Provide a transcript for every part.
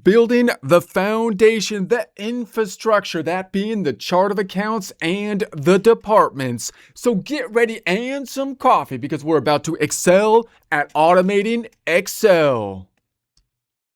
Building the foundation, the infrastructure, that being the chart of accounts and the departments. So get ready and some coffee because we're about to excel at automating Excel.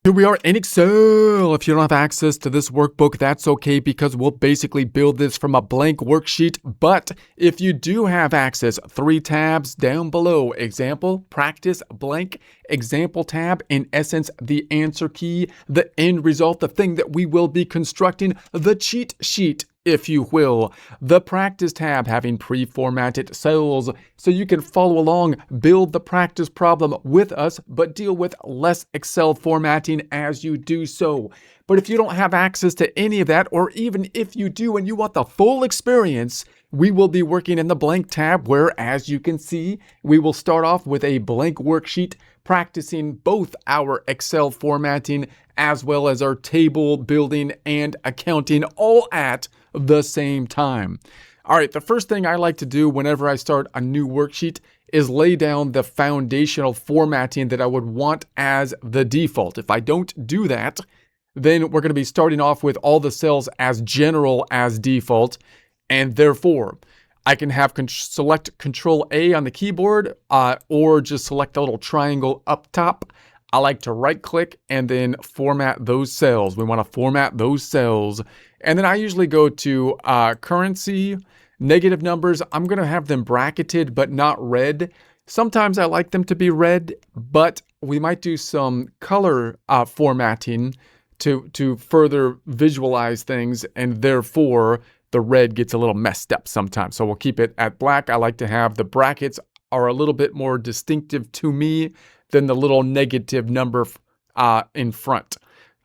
Here we are in Excel. If you don't have access to this workbook, that's okay because we'll basically build this from a blank worksheet. But if you do have access, 3 tabs down below: example, practice, blank, example tab, in essence, the answer key, the end result, the thing that we will be constructing, the cheat sheet, if you will. The practice tab having pre-formatted cells so you can follow along, build the practice problem with us, but deal with less Excel formatting as you do so. But if you don't have access to any of that, or even if you do and you want the full experience, we will be working in the blank tab where, as you can see, we will start off with a blank worksheet practicing both our Excel formatting as well as our table building and accounting all at the same time. All right, the first thing I like to do whenever I start a new worksheet is lay down the foundational formatting that I would want as the default. If I don't do that, then we're going to be starting off with all the cells as general as default, and therefore I can have select Control A on the keyboard or just select the little triangle up top. I like to right click and then format those cells. We want to format those cells. And then I usually go to currency, negative numbers. I'm going to have them bracketed but not red. Sometimes I like them to be red, but we might do some color formatting to further visualize things, and therefore the red gets a little messed up sometimes. So we'll keep it at black. I like to have the brackets are a little bit more distinctive to me than the little negative number in front.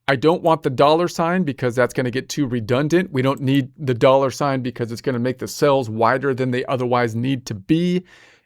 I don't want the dollar sign because that's going to get too redundant. We don't need the dollar sign because it's going to make the cells wider than they otherwise need to be.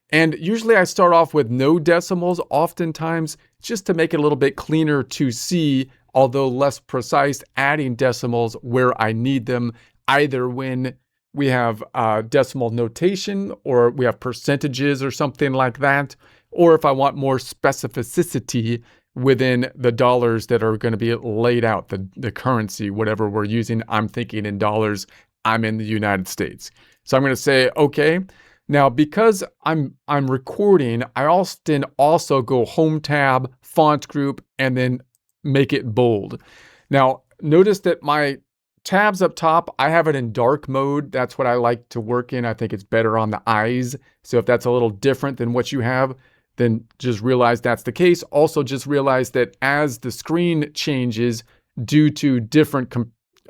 And usually I start off with no decimals, oftentimes just to make it a little bit cleaner to see, although less precise, adding decimals where I need them, either when we have decimal notation or we have percentages or something like that, or if I want more specificity within the dollars that are going to be laid out, the currency, whatever we're using. I'm thinking in dollars. I'm in the United States. So I'm going to say, okay. Now, because I'm recording, I often also go Home tab, Font group, and then make it bold. Now, notice that my tabs up top, I have it in dark mode. That's what I like to work in. I think it's better on the eyes. So if that's a little different than what you have, then just realize that's the case. Also, just realize that as the screen changes due to different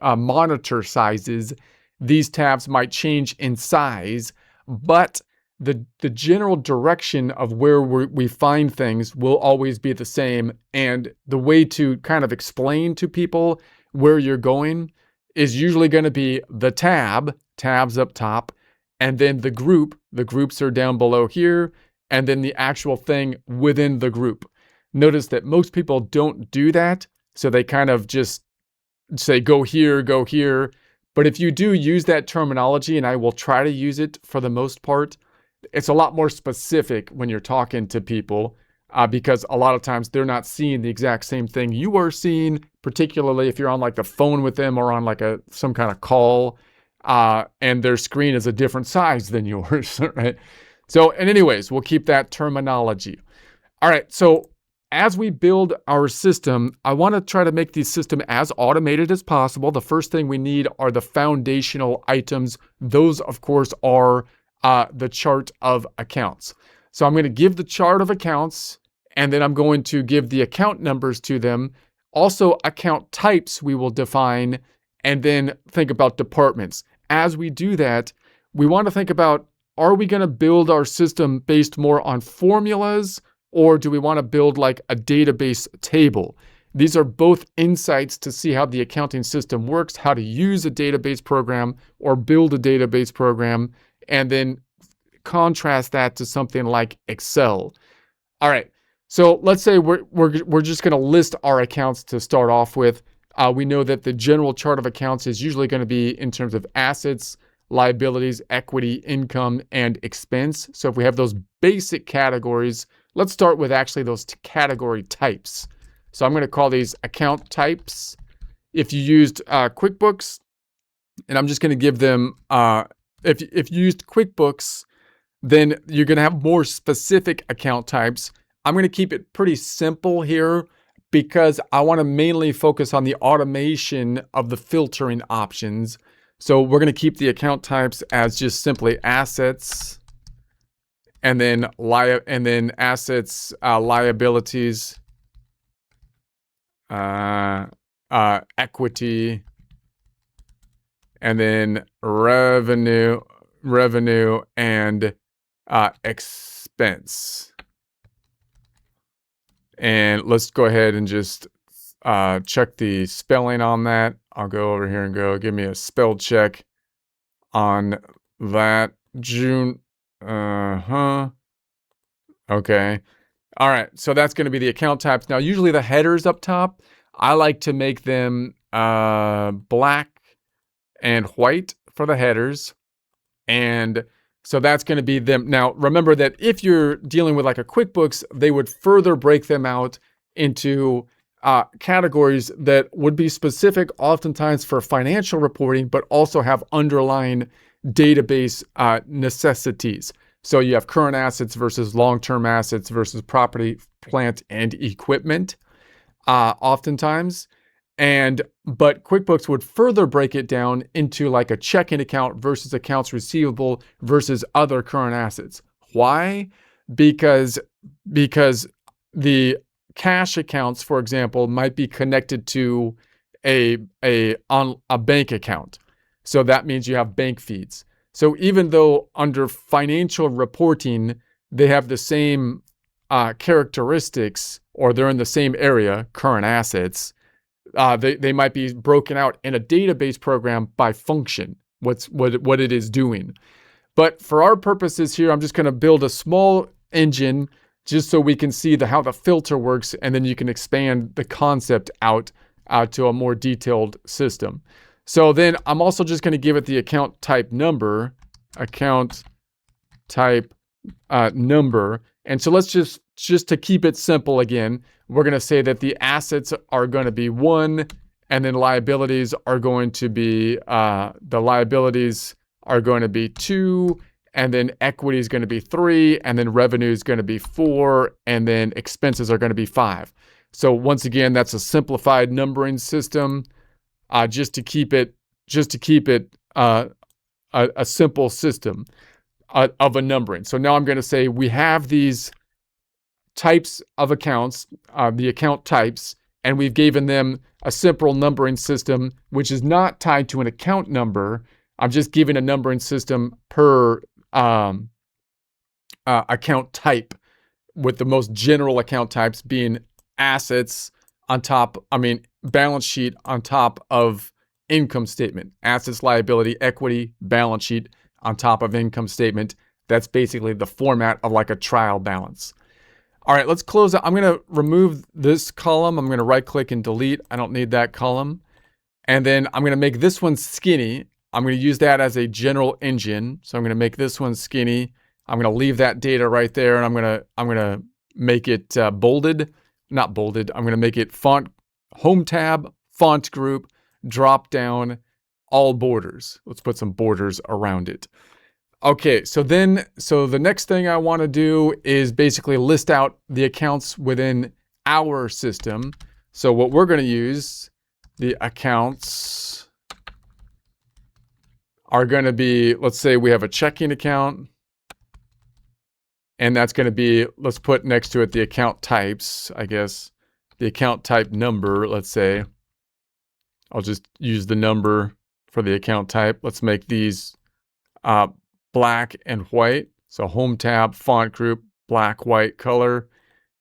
monitor sizes, these tabs might change in size, but the general direction of where we find things will always be the same. And the way to kind of explain to people where you're going is usually going to be the tabs up top, and then the groups are down below here, and then the actual thing within the group. Notice that most people don't do that, so they kind of just say, go here. But if you do use that terminology, and I will try to use it for the most part, it's a lot more specific when you're talking to people because a lot of times they're not seeing the exact same thing you are seeing, particularly if you're on like the phone with them or on like some kind of call, and their screen is a different size than yours, right? So, and anyways, we'll keep that terminology. All right, so as we build our system, I want to try to make the system as automated as possible. The first thing we need are the foundational items. Those, of course, are the chart of accounts. So I'm going to give the chart of accounts, and then I'm going to give the account numbers to them. Also, account types we will define, and then think about departments. As we do that, we want to think about, are we going to build our system based more on formulas, or do we want to build like a database table? These are both insights to see how the accounting system works, how to use a database program or build a database program, and then contrast that to something like Excel. All right, so let's say we're just going to list our accounts to start off with. We know that the general chart of accounts is usually going to be in terms of assets, liabilities, equity, income, and expense. So if we have those basic categories, let's start with actually those category types. So I'm going to call these account types. If you used QuickBooks, and I'm just going to give them, if you used QuickBooks, then you're going to have more specific account types. I'm going to keep it pretty simple here because I want to mainly focus on the automation of the filtering options. So we're going to keep the account types as just simply assets, and then assets, liabilities, equity, and then revenue, and expense. And let's go ahead and just check the spelling on that. I'll go over here and give me a spell check on that. June. Okay. All right. So that's going to be the account types. Now, usually the headers up top, I like to make them black and white for the headers. And so that's going to be them. Now, remember that if you're dealing with like a QuickBooks, they would further break them out into categories that would be specific oftentimes for financial reporting, but also have underlying database necessities. So you have current assets versus long-term assets versus property, plant, and equipment oftentimes. But QuickBooks would further break it down into like a checking account versus accounts receivable versus other current assets. Why? Because the cash accounts, for example, might be connected to a bank account. So that means you have bank feeds. So even though under financial reporting, they have the same characteristics, or they're in the same area, current assets, they might be broken out in a database program by function, what it is doing. But for our purposes here, I'm just going to build a small engine just so we can see how the filter works, and then you can expand the concept out to a more detailed system. So then I'm also just going to give it the account type number. And so let's just to keep it simple again, we're going to say that the assets are going to be 1, and then liabilities are going to be, 2, and then equity is going to be 3, and then revenue is going to be 4, and then expenses are going to be 5. So once again, that's a simplified numbering system, just to keep it a simple system of a numbering. So now I'm going to say we have these types of accounts, the account types, and we've given them a simple numbering system, which is not tied to an account number. I'm just giving a numbering system per account type, with the most general account types being assets on top, balance sheet on top of income statement. Assets, liability, equity, balance sheet on top of income statement. That's basically the format of like a trial balance. All right, let's close it. I'm going to remove this column. I'm going to right click and delete. I don't need that column. And then I'm going to make this one skinny. I'm going to use that as a general engine. So I'm going to make this one skinny. I'm going to leave that data right there, and I'm going to make it bolded, not bolded. I'm going to make it font, home tab, font group, drop down, all borders. Let's put some borders around it. Okay, so the next thing I want to do is basically list out the accounts within our system. So what we're going to use, the accounts are going to be, let's say we have a checking account, and that's going to be, let's put next to it the account types, I guess, the account type number, let's say. I'll just use the number for the account type. Let's make these black and white. So home tab, font group, black, white color.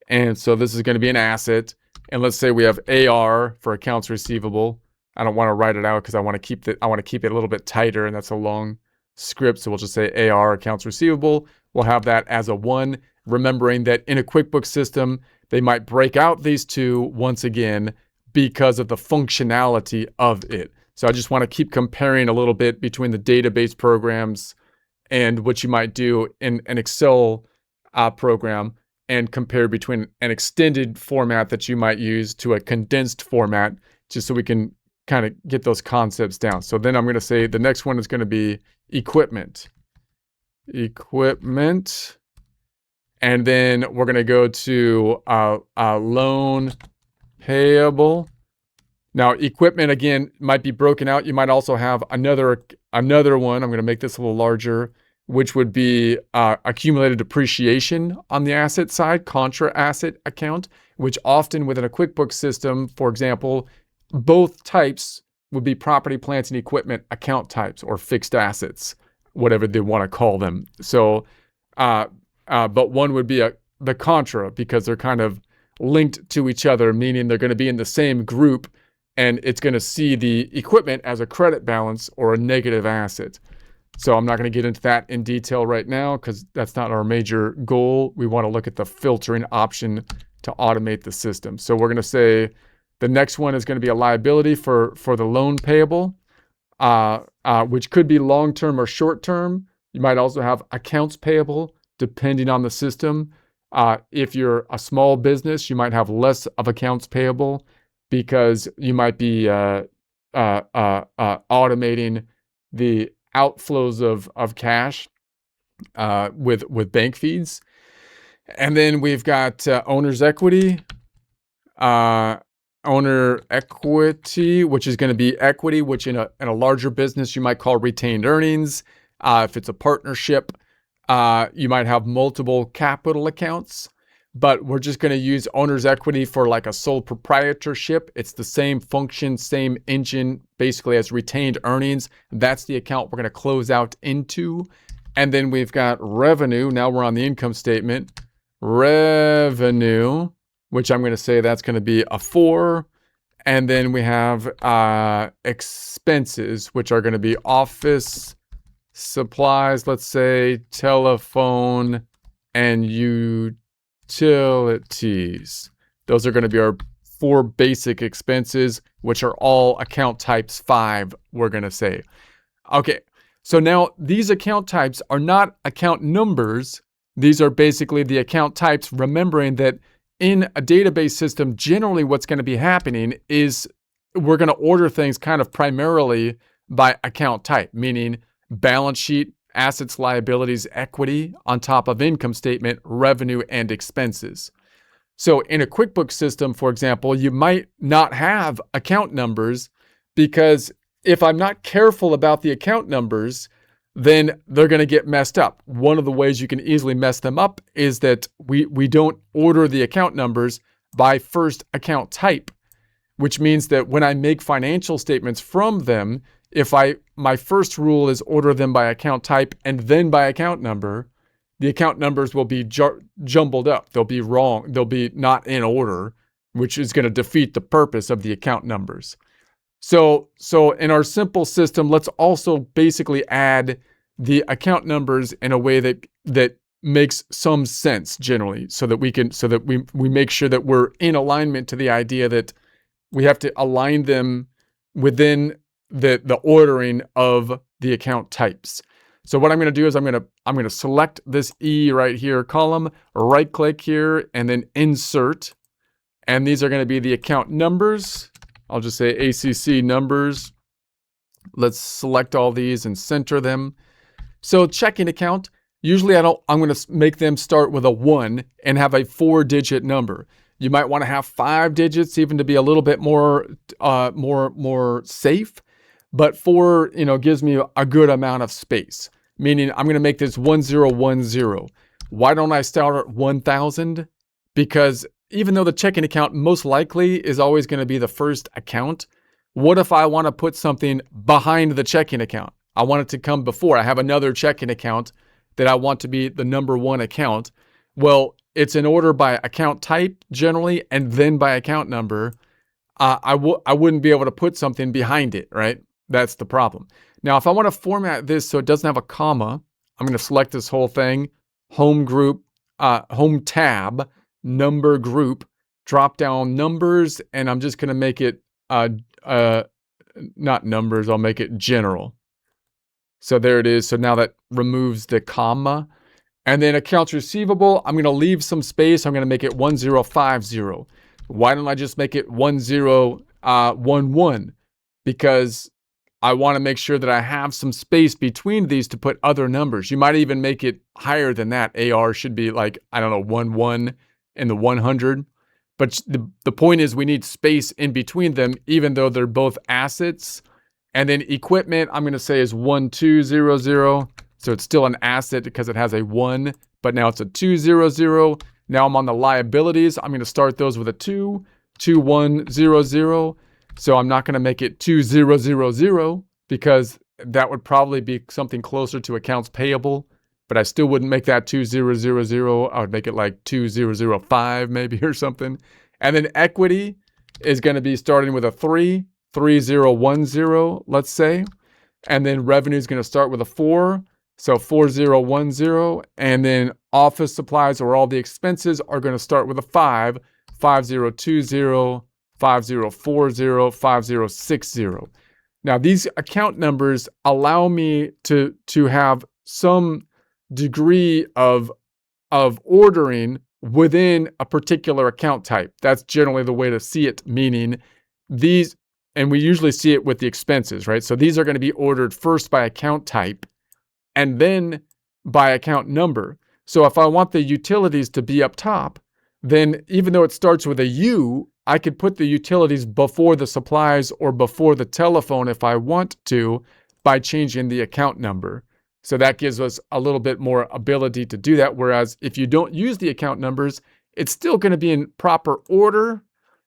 And so this is going to be an asset. And let's say we have AR for accounts receivable. I don't want to write it out because I want to keep it a little bit tighter, and that's a long script. So we'll just say AR, accounts receivable. We'll have that as a 1, remembering that in a QuickBooks system, they might break out these two once again because of the functionality of it. So I just want to keep comparing a little bit between the database programs and what you might do in an Excel program. and compare between an extended format that you might use to a condensed format, just so we can kind of get those concepts down. So then I'm going to say the next one is going to be equipment. Equipment. And then we're going to go to loan payable. Now, equipment, again, might be broken out. You might also have another one. I'm going to make this a little larger, which would be accumulated depreciation on the asset side, contra asset account, which often within a QuickBooks system, for example, both types would be property, plants, and equipment account types, or fixed assets, whatever they want to call them. So, but one would be the contra, because they're kind of linked to each other, meaning they're going to be in the same group, and it's going to see the equipment as a credit balance or a negative asset. So I'm not going to get into that in detail right now because that's not our major goal. We want to look at the filtering option to automate the system. So we're going to say the next one is going to be a liability for the loan payable, which could be long-term or short-term. You might also have accounts payable depending on the system. If you're a small business, you might have less of accounts payable because you might be automating the outflows of cash with bank feeds. And then we've got owner's equity. Owner equity, which is going to be equity, which in a larger business you might call retained earnings. If it's a partnership, you might have multiple capital accounts, but we're just going to use owner's equity for like a sole proprietorship. It's the same function, same engine, basically as retained earnings. That's the account we're going to close out into. And then we've got revenue. Now we're on the income statement. Revenue, which I'm going to say that's going to be a 4. And then we have expenses, which are going to be office supplies, let's say telephone and utilities. Those are going to be our 4 basic expenses, which are all account types 5, we're going to say. Okay, so now these account types are not account numbers. These are basically the account types, remembering that in a database system, generally what's going to be happening is we're going to order things kind of primarily by account type, meaning balance sheet, assets, liabilities, equity, on top of income statement, revenue, and expenses. So in a QuickBooks system, for example, you might not have account numbers because if I'm not careful about the account numbers, then they're going to get messed up. One of the ways you can easily mess them up is that we don't order the account numbers by first account type, which means that when I make financial statements from them, if my first rule is order them by account type and then by account number, the account numbers will be jumbled up. They'll be wrong. They'll be not in order, which is going to defeat the purpose of the account numbers. So in our simple system, let's also basically add the account numbers in a way that makes some sense generally, so that we make sure that we're in alignment to the idea that we have to align them within the ordering of the account types. So what I'm going to do is I'm going to select this E right here column, right click here, and then insert. And these are going to be the account numbers. I'll just say ACC numbers. Let's select all these and center them. So checking account, usually I'm going to make them start with a 1 and have a 4-digit number. You might want to have 5 digits even to be a little bit more safe. But 4, gives me a good amount of space, meaning I'm going to make this 1010. Why don't I start at 1000? Because even though the checking account most likely is always going to be the first account, what if I want to put something behind the checking account? I want it to come before. I have another checking account that I want to be the number 1 account. Well, it's in order by account type generally, and then by account number. I wouldn't be able to put something behind it, right? That's the problem. Now, if I want to format this so it doesn't have a comma, I'm going to select this whole thing, home group, home tab, number group, drop down numbers, and I'm just going to make it, not numbers, I'll make it general. So there it is. So now that removes the comma. And then accounts receivable, I'm going to leave some space. I'm going to make it 1050. Why don't I just make it 1011? Because I want to make sure that I have some space between these to put other numbers. You might even make it higher than that. AR should be like, I don't know, 11 in the 100. But the point is we need space in between them, even though they're both assets. And then equipment, I'm going to say is 1200. So it's still an asset because it has a 1, but now it's a 200. Now I'm on the liabilities. I'm going to start those with a 2, 2100. So I'm not going to make it 2000 because that would probably be something closer to accounts payable, but I still wouldn't make that 2000. I would make it like 2005 maybe or something. And then equity is going to be starting with a 3010, let's say. And then revenue is going to start with a 4, so 4010. And then office supplies or all the expenses are going to start with a 5, 5020, 5040, 5060. Now, these account numbers allow me to have some degree of ordering within a particular account type. That's generally the way to see it, meaning these, and we usually see it with the expenses, right? So these are going to be ordered first by account type and then by account number. So if I want the utilities to be up top, then even though it starts with a U, I could put the utilities before the supplies or before the telephone if I want to by changing the account number. So that gives us a little bit more ability to do that. Whereas if you don't use the account numbers, it's still going to be in proper order,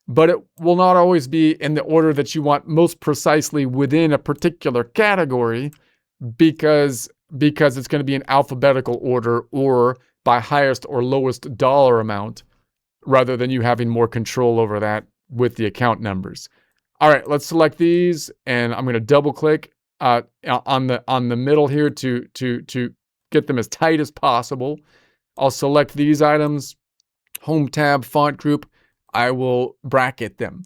but it will not always be in the order that you want most precisely within a particular category because it's going to be in alphabetical order or by highest or lowest dollar amount, rather than you having more control over that with the account numbers. All right, let's select these, and I'm going to double click on the middle here to get them as tight as possible. I'll select these items, home tab, font group. I will bracket them.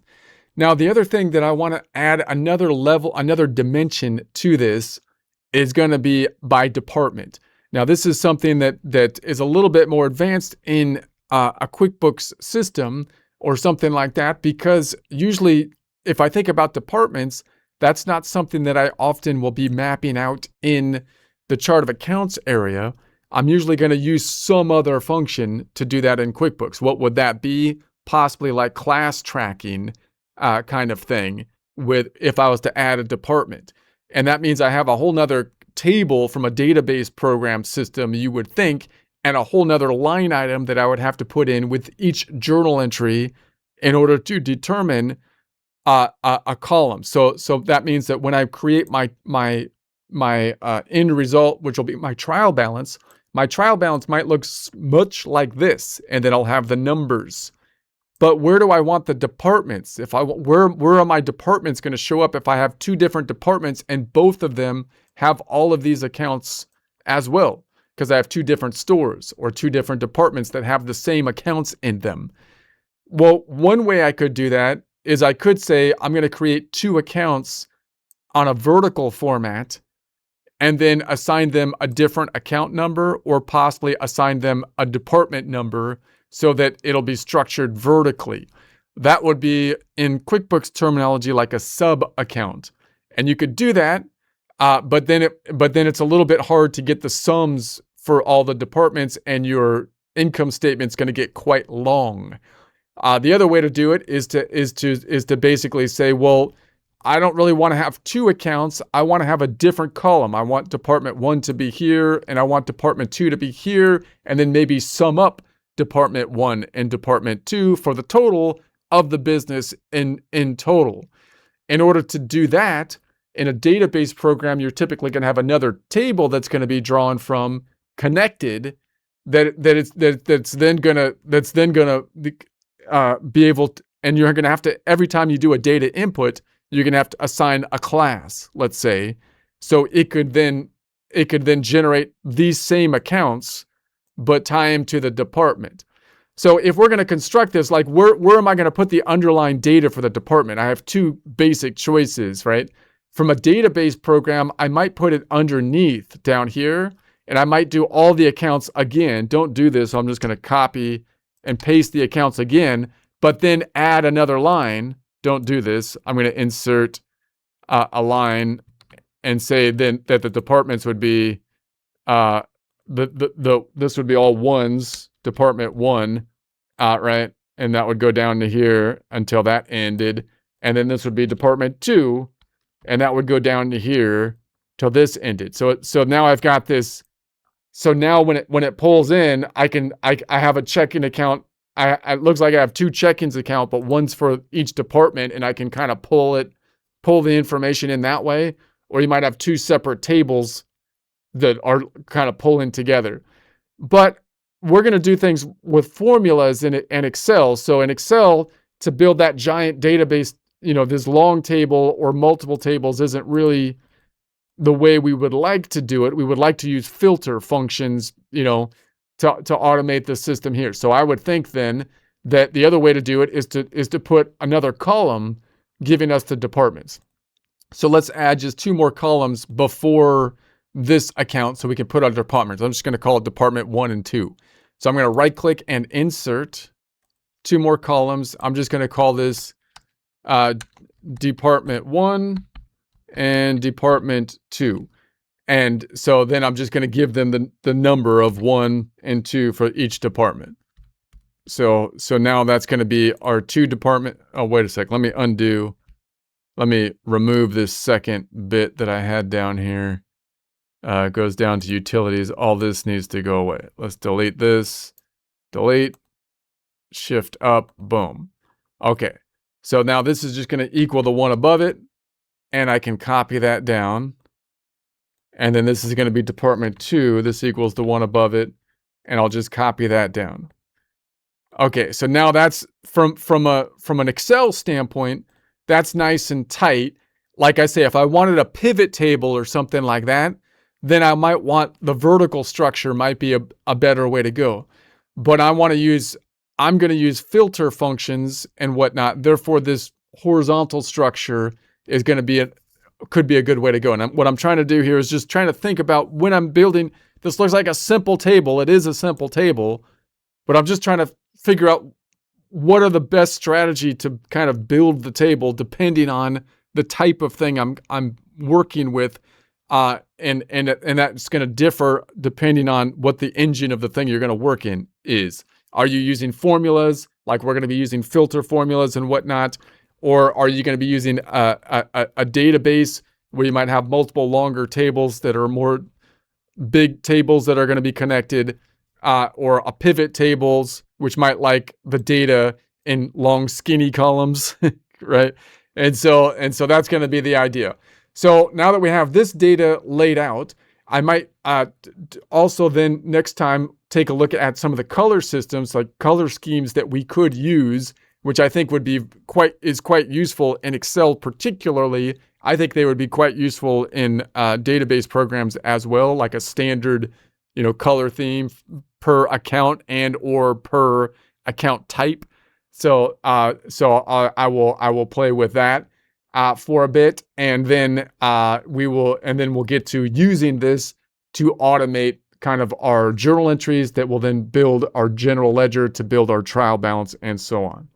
Now, the other thing that I want to add another level, another dimension to this is going to be by department. Now, this is something that is a little bit more advanced in a QuickBooks system or something like that, because usually if I think about departments, that's not something that I often will be mapping out in the chart of accounts area. I'm usually going to use some other function to do that in QuickBooks. What would that be? Possibly like class tracking kind of thing with if I was to add a department. And that means I have a whole nother table from a database program system, you would think, and a whole nother line item that I would have to put in with each journal entry in order to determine a column. So that means that when I create my end result, which will be my trial balance might look much like this, and then I'll have the numbers. But where do I want the departments? Where are my departments going to show up if I have two different departments and both of them have all of these accounts as well? Because I have two different stores or two different departments that have the same accounts in them. Well, one way I could do that is I could say I'm going to create two accounts on a vertical format and then assign them a different account number or possibly assign them a department number so that it'll be structured vertically. That would be in QuickBooks terminology like a sub account. And you could do that, but then it's a little bit hard to get the sums for all the departments, and your income statement's going to get quite long. The other way to do it is to basically say, well, I don't really want to have two accounts. I want to have a different column. I want department 1 to be here, and I want department 2 to be here, and then maybe sum up department 1 and department 2 for the total of the business in total. In order to do that, in a database program, you're typically going to have another table that's going to be drawn from connected that's then gonna be able to, and you're gonna have to, every time you do a data input, you're gonna have to assign a class, let's say, so it could then generate these same accounts but tie them to the department. So if we're going to construct this, like where am I going to put the underlying data for the department? I have two basic choices, right? From a database program, I might put it underneath down here. And I might do all the accounts again. Don't do this. So I'm just going to copy and paste the accounts again, but then add another line. Don't do this. I'm going to insert a line and say then that the departments would be this would be all ones, department 1, right? And that would go down to here until that ended. And then this would be department 2, and that would go down to here till this ended. So now I've got this. So now when it pulls in, I have a checking account. It looks like I have 2 check-ins account, but one's for each department, and I can kind of pull the information in that way. Or you might have 2 separate tables that are kind of pulling together. But we're going to do things with formulas in Excel. So in Excel, to build that giant database, this long table or multiple tables isn't really the way we would like to do it. We would like to use filter functions, to automate the system here. So I would think then that the other way to do it is to put another column giving us the departments. So let's add just 2 more columns before this account so we can put our departments. I'm just going to call it department 1 and 2. So I'm going to right click and insert 2 more columns. I'm just going to call this department 1 and department 2. And so then I'm just going to give them the number of 1 and 2 for each department. So now that's going to be our 2 department. Oh, wait a sec. Let me undo. Let me remove this second bit that I had down here. It goes down to utilities. All this needs to go away. Let's delete this. Delete. Shift up. Boom. Okay. So now this is just going to equal the one above it. And I can copy that down. And then this is going to be department 2. This equals the one above it. And I'll just copy that down. Okay. So now that's from an Excel standpoint, that's nice and tight. Like I say, if I wanted a pivot table or something like that, then I might want the vertical structure might be a better way to go. But I'm going to use filter functions and whatnot. Therefore, this horizontal structure is going to could be a good way to go. And what I'm trying to do here is just trying to think about when I'm building, this looks like a simple table. It is a simple table, but I'm just trying to figure out what are the best strategy to kind of build the table depending on the type of thing I'm working with. And that's going to differ depending on what the engine of the thing you're going to work in is. Are you using formulas, like we're going to be using filter formulas and whatnot? Or are you going to be using a database where you might have multiple longer tables that are more big tables that are going to be connected, or a pivot tables, which might like the data in long skinny columns, right? And so that's going to be the idea. So now that we have this data laid out, I might also then next time take a look at some of the color systems, like color schemes that we could use, which I think would be quite useful in Excel particularly. I think they would be quite useful in database programs as well, like a standard, color theme per account and or per account type. So I will play with that for a bit, and then we'll get to using this to automate kind of our journal entries that will then build our general ledger to build our trial balance and so on.